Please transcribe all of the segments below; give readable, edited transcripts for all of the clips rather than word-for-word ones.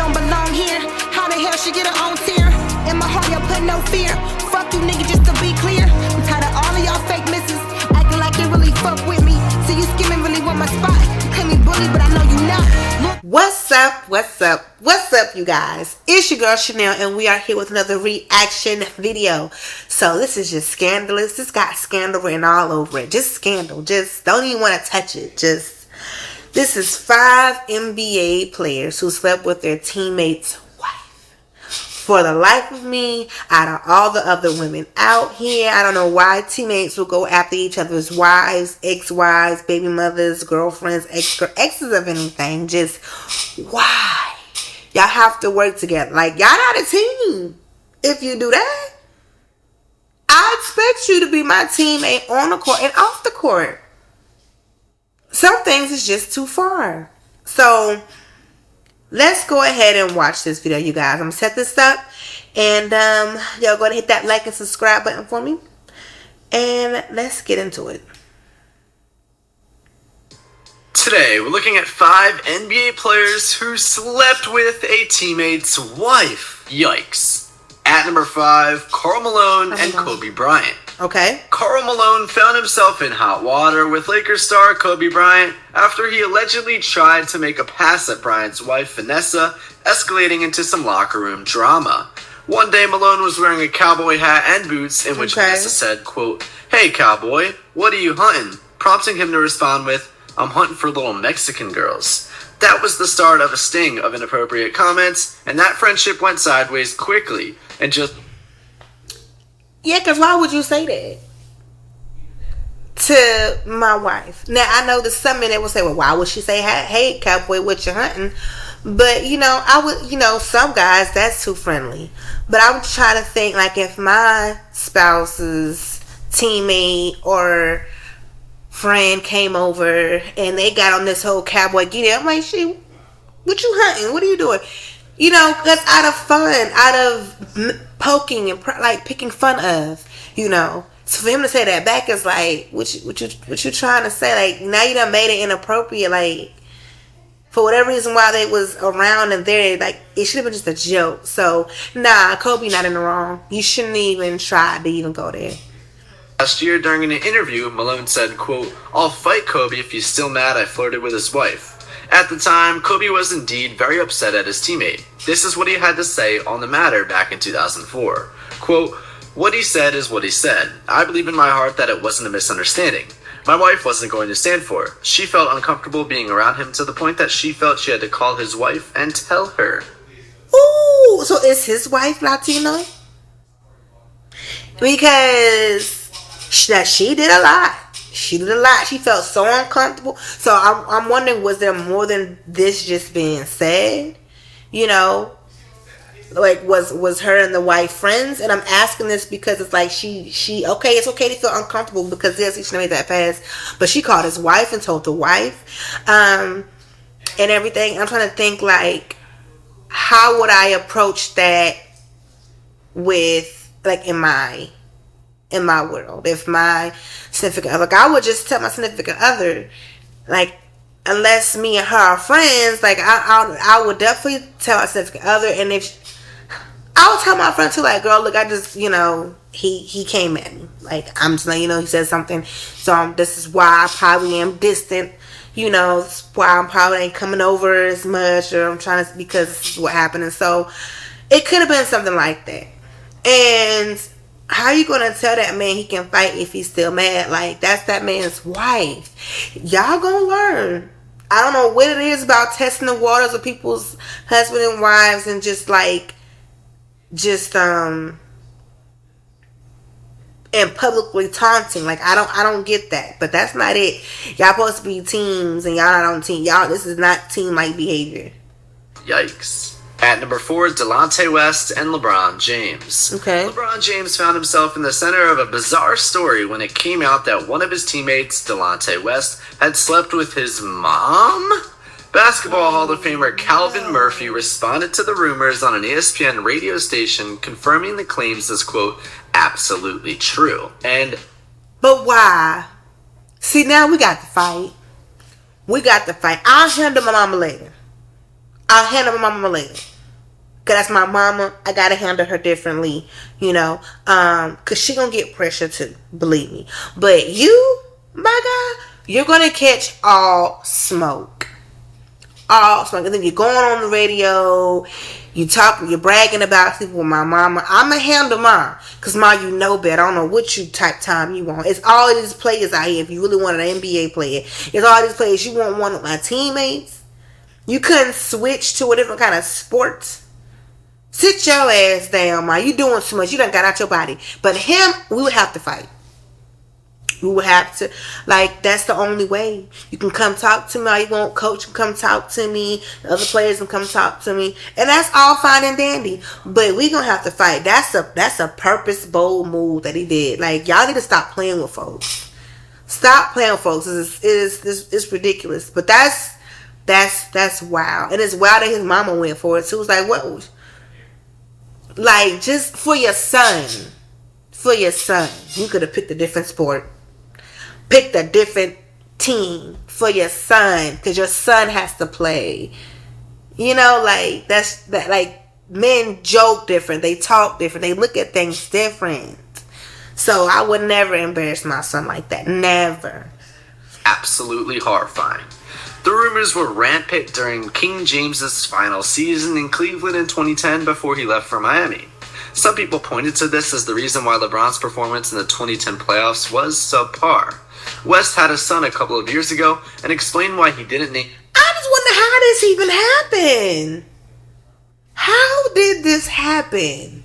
don't belong here. How the hell she get her own tear? In my heart, y'all put no fear. Fuck you, nigga, just to be clear. I'm tired of all of y'all fake misses, acting like you really fuck with me. So you skimming really want my spot. You claim me bully, but I know you not. What's up, you guys? It's your girl Chanel, and we are here with another reaction video. So this is just scandalous. This got scandal written all over it. Just scandal. Just don't even want to touch it. This is 5 NBA players who slept with their teammates' wife. For the life of me, out of all the other women out here, I don't know why teammates will go after each other's wives, ex-wives, baby mothers, girlfriends, exes of anything. Just why? Y'all have to work together. Like, y'all not a team. If you do that, I expect you to be my teammate on the court and off the court. Some things is just too far. So let's go ahead and watch this video, you guys. I'm gonna set this up, and y'all go ahead and hit that like and subscribe button for me, and let's get into it. Today we're looking at 5 NBA players who slept with a teammate's wife. Yikes. At number 5, Karl Malone and Kobe Bryant. Okay. Karl Malone found himself in hot water with Lakers star Kobe Bryant after he allegedly tried to make a pass at Bryant's wife, Vanessa, escalating into some locker room drama. One day, Malone was wearing a cowboy hat and boots, in which Vanessa said, quote, "Hey, cowboy, what are you hunting?" prompting him to respond with, "I'm hunting for little Mexican girls." That was the start of a sting of inappropriate comments, and that friendship went sideways quickly, and just... Yeah, because why would you say that to my wife? Now, I know there's some men that will say, well, why would she say, hey, cowboy, what you hunting? But, you know, I would, you know, some guys, that's too friendly. But I would try to think, like, if my spouse's teammate or friend came over and they got on this whole cowboy get, I'm like, shit, what you hunting? What are you doing? You know, because out of fun, out of poking and like picking fun of, you know. So for him to say that back is like, what you trying to say? Like, now you done made it inappropriate. Like, for whatever reason why they was around and there, like, it should have been just a joke. So, nah, Kobe not in the wrong. You shouldn't even try to even go there. Last year, during an interview, Malone said, quote, "I'll fight Kobe if he's still mad I flirted with his wife." At the time, Kobe was indeed very upset at his teammate. This is what he had to say on the matter back in 2004. Quote, "What he said is what he said. I believe in my heart that it wasn't a misunderstanding. My wife wasn't going to stand for it. She felt uncomfortable being around him to the point that she felt she had to call his wife and tell her." Ooh, so is his wife Latino? Because she did a lot. She did a lot. She felt so uncomfortable. So I'm wondering, was there more than this just being said? You know, like was her and the wife friends? And I'm asking this because it's like she okay, it's okay to feel uncomfortable because yes, he should have made that pass, but she called his wife and told the wife, and everything. I'm trying to think, like, how would I approach that with, like, in my world, if my significant other, like, I would just tell my significant other, like, unless me and her are friends, like, I would definitely tell my significant other. And if I would tell my friend too, like, girl, look, I just, you know, he came at me, like, I'm just letting you know he said something, so this is why I probably am distant, you know, this is why I'm probably ain't coming over as much, or I'm trying to, because this is what happened. And so it could have been something like that. And how you gonna tell that man he can fight if he's still mad? Like, that's that man's wife. Y'all gonna learn. I don't know what it is about testing the waters of people's husband and wives and just and publicly taunting. Like, I don't get that. But that's not it. Y'all supposed to be teams and y'all not on team. Y'all, this is not team-like behavior. Yikes. At number 4, Delonte West and LeBron James. Okay. LeBron James found himself in the center of a bizarre story when it came out that one of his teammates, Delonte West, had slept with his mom? Basketball Hall of Famer Calvin Murphy responded to the rumors on an ESPN radio station, confirming the claims as, quote, absolutely true. But why? See, now we got to fight. I'll handle my mama later. Cause that's my mama. I gotta handle her differently, you know. Cause she gonna get pressure too, believe me. But you, my guy, you're gonna catch all smoke. All smoke. And then you're going on the radio, you're bragging about people with my mama. I'ma handle mine. Cause ma, you know better. I don't know what you type time you want. It's all of these players out here. If you really want an NBA player, it's all these players. You want one of my teammates. You couldn't switch to a different kind of sports. Sit your ass down, man. You doing too much. You done got out your body. But him, we would have to fight. We would have to. Like, that's the only way. You can come talk to me. Or you want coach can come talk to me. The other players can come talk to me. And that's all fine and dandy. But we gonna have to fight. That's a purpose bold move that he did. Like, y'all need to stop playing with folks. Stop playing with folks. It's ridiculous. But that's wild. And it's wild that his mama went for it too. It's like, what? Like, just for your son. For your son. You could have picked a different sport. Picked a different team for your son. Because your son has to play. You know, like, like, men joke different. They talk different. They look at things different. So, I would never embarrass my son like that. Never. Absolutely horrifying. The rumors were rampant during King James's final season in Cleveland in 2010 before he left for Miami. Some people pointed to this as the reason why LeBron's performance in the 2010 playoffs was subpar. West had a son a couple of years ago and explained why he didn't name... I just wonder how this even happened. How did this happen?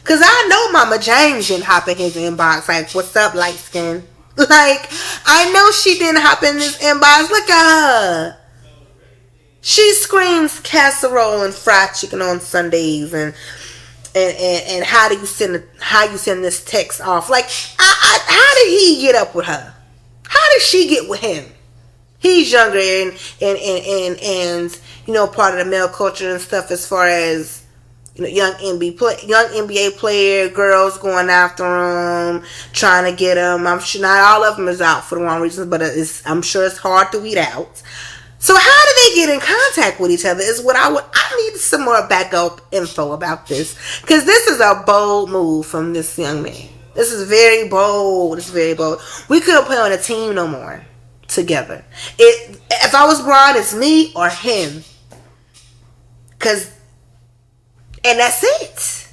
Because I know Mama James didn't hop in his inbox like, what's up, light skin? Like, I know she didn't hop in this inbox. Look at her. She screams casserole and fried chicken on Sundays and how you send this text off. Like, how did he get up with her? How did she get with him? He's younger and you know, part of the male culture and stuff as far as, you know, young NBA player, girls going after him, trying to get him. I'm sure not all of them is out for the wrong reasons, but I'm sure it's hard to weed out. So how did they get in contact with each other is what I need some more backup info about this. Because this is a bold move from this young man. This is very bold. It's very bold. We couldn't play on a team no more together. If I was Bron, it's me or him. And that's it.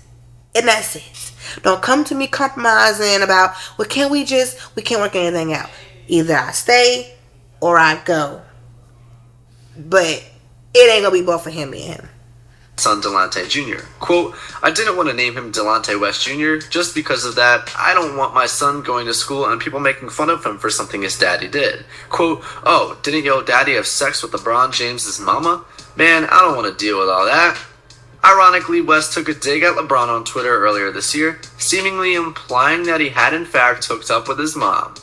And that's it. Don't come to me compromising about, well, we can't work anything out. Either I stay or I go. But it ain't gonna be both for him and him. Son Delonte Jr. Quote, I didn't want to name him Delonte West Jr. just because of that. I don't want my son going to school and people making fun of him for something his daddy did. Quote, oh, didn't your daddy have sex with LeBron James's mama? Man, I don't want to deal with all that. Ironically, West took a dig at LeBron on Twitter earlier this year, seemingly implying that he had in fact hooked up with his mom.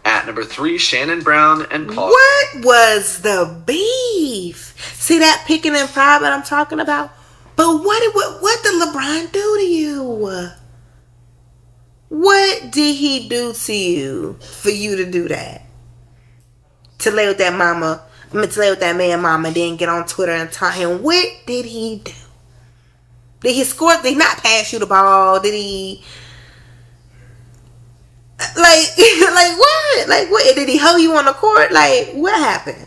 At number 3, Shannon Brown and Paul. What was the beef? See that picking and pride that I'm talking about? But what did LeBron do to you? What did he do to you for you to do that? To lay with that mama, to lay with that man mama, and then get on Twitter and taunt him. What did he do? Did he score? Did he not pass you the ball? Did he... Like what? Like what? Did he hug you on the court? Like, what happened?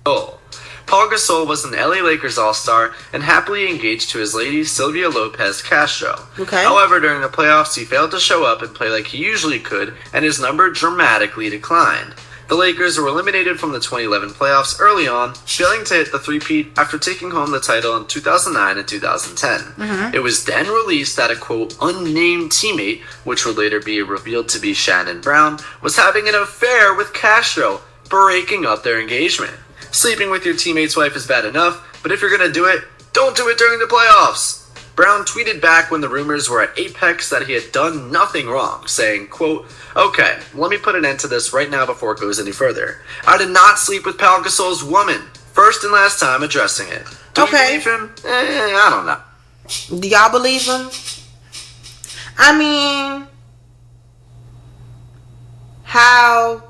Oh. Paul Gasol was an LA Lakers All-Star and happily engaged to his lady, Sylvia Lopez Castro. Okay. However, during the playoffs, he failed to show up and play like he usually could, and his number dramatically declined. The Lakers were eliminated from the 2011 playoffs early on, failing to hit the three-peat after taking home the title in 2009 and 2010. Mm-hmm. It was then released that a, quote, unnamed teammate, which would later be revealed to be Shannon Brown, was having an affair with Castro, breaking up their engagement. Sleeping with your teammate's wife is bad enough, but if you're going to do it, don't do it during the playoffs. Brown tweeted back when the rumors were at apex that he had done nothing wrong, saying, quote, okay, let me put an end to this right now before it goes any further. I did not sleep with Pau Gasol's woman. First and last time addressing it. Do you believe him? I don't know. Do y'all believe him? I mean, how...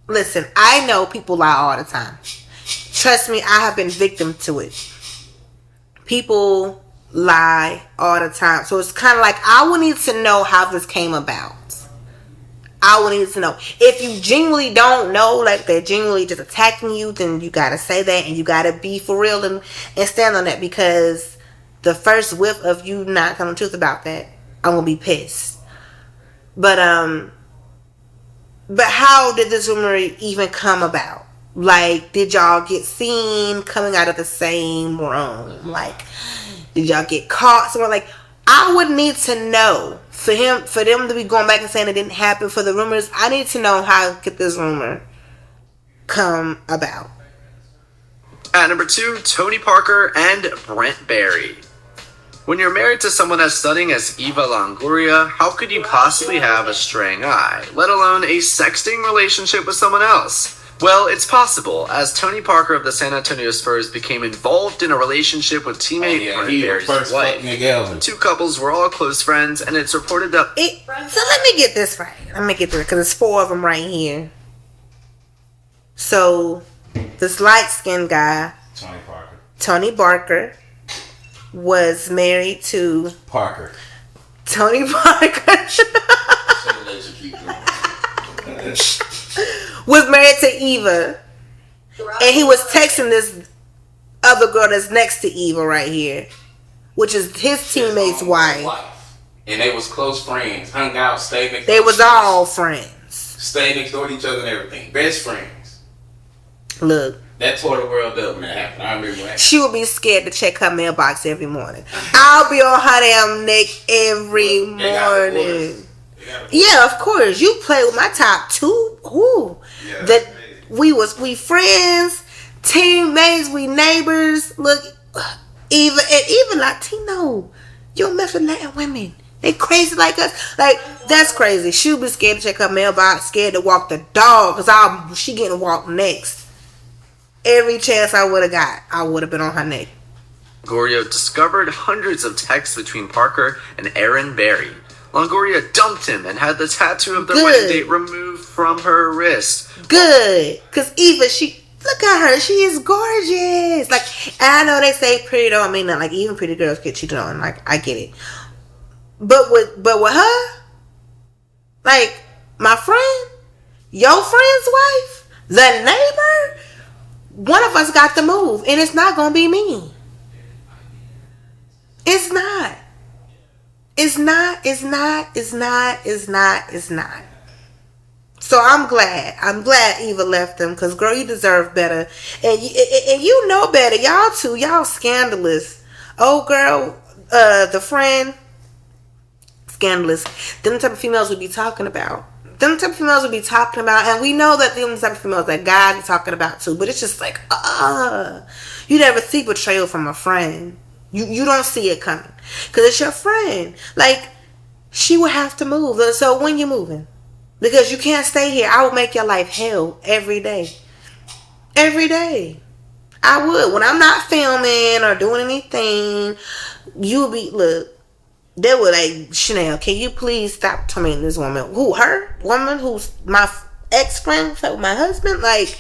Listen, I know people lie all the time. Trust me, I have been victim to it. People lie all the time. So it's kind of like, I would need to know how this came about. I would need to know. If you genuinely don't know, like they're genuinely just attacking you, then you gotta say that, and you gotta be for real and stand on that, because the first whiff of you not telling the truth about that, I'm gonna be pissed. But how did this rumor even come about? Like, did y'all get seen coming out of the same room? Like, did y'all get caught somewhere? Like, I would need to know. For them to be going back and saying it didn't happen, for the rumors, I need to know how did this rumor come about. At number 2, Tony Parker and Brent Barry. When you're married to someone as stunning as Eva Longoria, how could you possibly have a straying eye, let alone a sexting relationship with someone else? Well, it's possible, as Tony Parker of the San Antonio Spurs became involved in a relationship with teammate Brent Barry's wife. The two couples were all close friends, and it's reported that... So let me get this right. Let me get through it, because there's 4 of them right here. So, this light-skinned guy, Tony Parker, was married to... Tony Parker. Was married to Eva, and he was texting this other girl that's next to Eva right here, which is his teammate's wife. And they was close friends, hung out, stayed next. They was all friends. Stayed next door to each other and everything, best friends. Look, that tore the world up when that happened. I remember that. She would be scared to check her mailbox every morning. I'll be on her damn neck every morning. Yeah, of course. You play with my top 2. Ooh. Yeah, that we friends, teammates, we neighbors. Look, even Latino. You don't mess with Latin women. They crazy like us. Like, that's crazy. She would be scared to check her mailbox, scared to walk the dog, because she getting walked next. Every chance I would have got, I would have been on her neck. Longoria discovered hundreds of texts between Parker and Aaron Barry. Longoria dumped him and had the tattoo of their wedding date removed from her wrist. Good. Because Eva, look at her. She is gorgeous. Like, and I know they say pretty don't mean that. Like, even pretty girls get cheated on. Like, I get it. But with her, like, my friend, your friend's wife, the neighbor, one of us got to move. And it's not going to be me. It's not. It's not. So I'm glad Eva left him, because girl, you deserve better, and you know better. Y'all scandalous. Oh girl, the friend, scandalous. Them type of females we be talking about. And we know that them type of females that God is talking about too. But it's just like, you never see betrayal from a friend. You don't see it coming, because it's your friend. Like, she would have to move. So when you moving? Because you can't stay here. I would make your life hell every day. Every day. I would. When I'm not filming or doing anything, you would be, look, they were like, Chanel, can you please stop tormenting this woman? Who, her? Woman who's my ex-friend, with my husband? Like,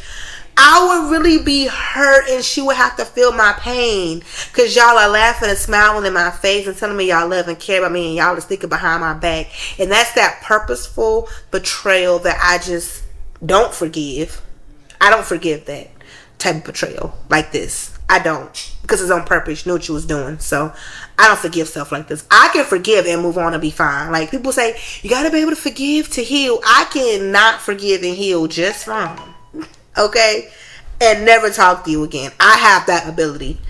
I would really be hurt, and she would have to feel my pain, because y'all are laughing and smiling in my face and telling me y'all love and care about me, and y'all is thinking behind my back. And that's that purposeful betrayal that I just don't forgive. I don't forgive that type of betrayal like this. I don't, because it's on purpose. You knew what you was doing. So I don't forgive stuff like this. I can forgive and move on and be fine. Like, people say you gotta be able to forgive to heal. I cannot forgive and heal just fine. Okay, and never talk to you again. I have that ability.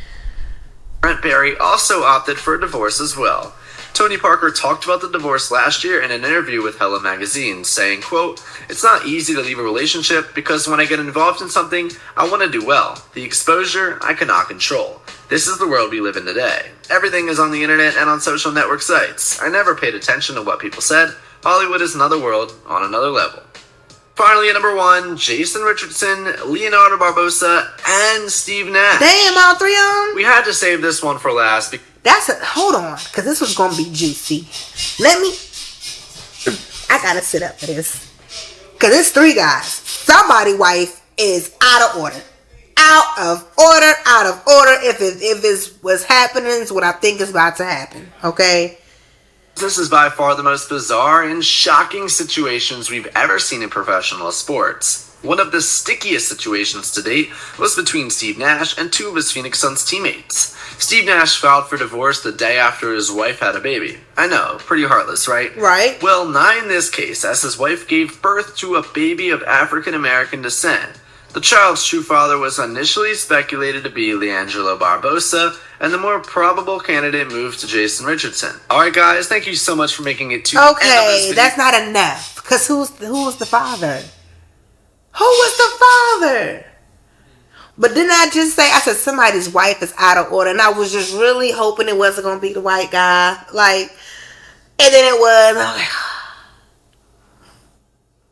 Brent Barry also opted for a divorce as well. Tony Parker talked about the divorce last year in an interview with Hella magazine, saying, quote, "It's not easy to leave a relationship, because when I get involved in something, I want to do well. The exposure, I cannot control. This is the world we live in today. Everything is on the internet and on social network sites. I never paid attention to what people said. Hollywood is another world on another level." Finally, at number 1, Jason Richardson, Leonardo Barbosa, and Steve Nash. Damn, all 3 of them? We had to save this one for last. Hold on, because this was going to be juicy. I got to sit up for this. Because it's 3 guys. Somebody's wife is out of order. out of order. If it was happening, it's what I think is about to happen. Okay. This is by far the most bizarre and shocking situations we've ever seen in professional sports. One of the stickiest situations to date was between Steve Nash and two of his Phoenix Suns teammates. Steve Nash filed for divorce the day after his wife had a baby. I know, pretty heartless, right? Right. Well, not in this case, as his wife gave birth to a baby of African American descent. The child's true father was initially speculated to be Leangelo Barbosa, and the more probable candidate moved to Jason Richardson. Alright guys, thank you so much for making it to the end of this Okay, video. that's not enough. Because who was the father? Who was the father? But didn't I just say, I said somebody's wife is out of order, and I was just really hoping it wasn't going to be the white guy. Like, and then it was. I'm like,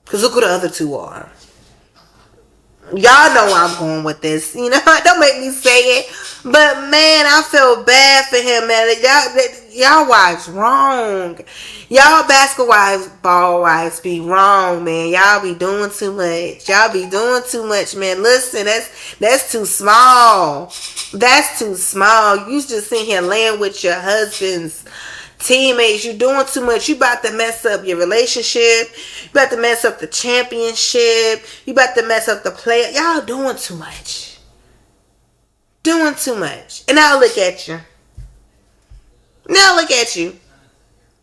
because look who the other two are. Y'all know where I'm going with this. You know, don't make me say it. But man, I feel bad for him, man. Y'all wives wrong. Y'all basketball wives be wrong, man. Y'all be doing too much. Y'all be doing too much, man. Listen, that's too small. That's too small. You just sitting here laying with your husband's teammates. You doing too much. You about to mess up your relationship. You about to mess up the championship. You about to mess up the play. Y'all doing too much. Doing too much. And now look at you. Now look at you.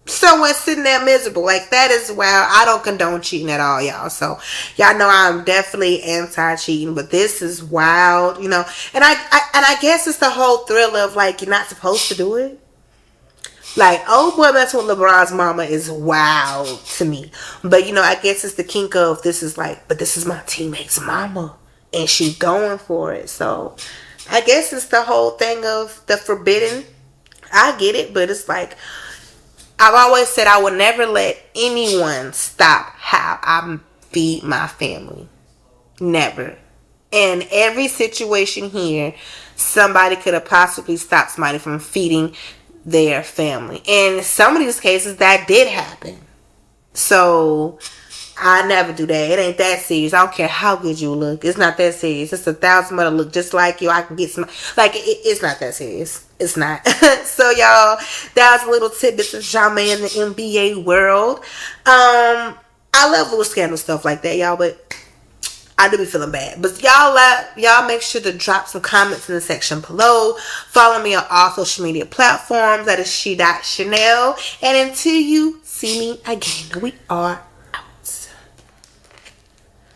Someone sitting there miserable. Like, that is wild. I don't condone cheating at all, y'all. So y'all know I'm definitely anti-cheating, but this is wild, you know. And I guess it's the whole thrill of, like, you're not supposed to do it. Like, oh boy, messing with LeBron's mama is wild to me. But, you know, I guess it's the kink of this is like, but this is my teammate's mama. And she going for it. So, I guess it's the whole thing of the forbidden. I get it, but it's like, I've always said I would never let anyone stop how I feed my family. Never. In every situation here, somebody could have possibly stopped somebody from feeding their family. And in some of these cases, that did happen. So, I never do that. It ain't that serious. I don't care how good you look. It's not that serious. It's 1,000 more to look just like you. I can get some. Like, it's not that serious. It's not. So, y'all, that was a little tidbit of drama in the NBA world. I love little scandal stuff like that, y'all, but I do be feeling bad. But y'all make sure to drop some comments in the section below. Follow me on all social media platforms. That is she.chanel. And until you see me again, we are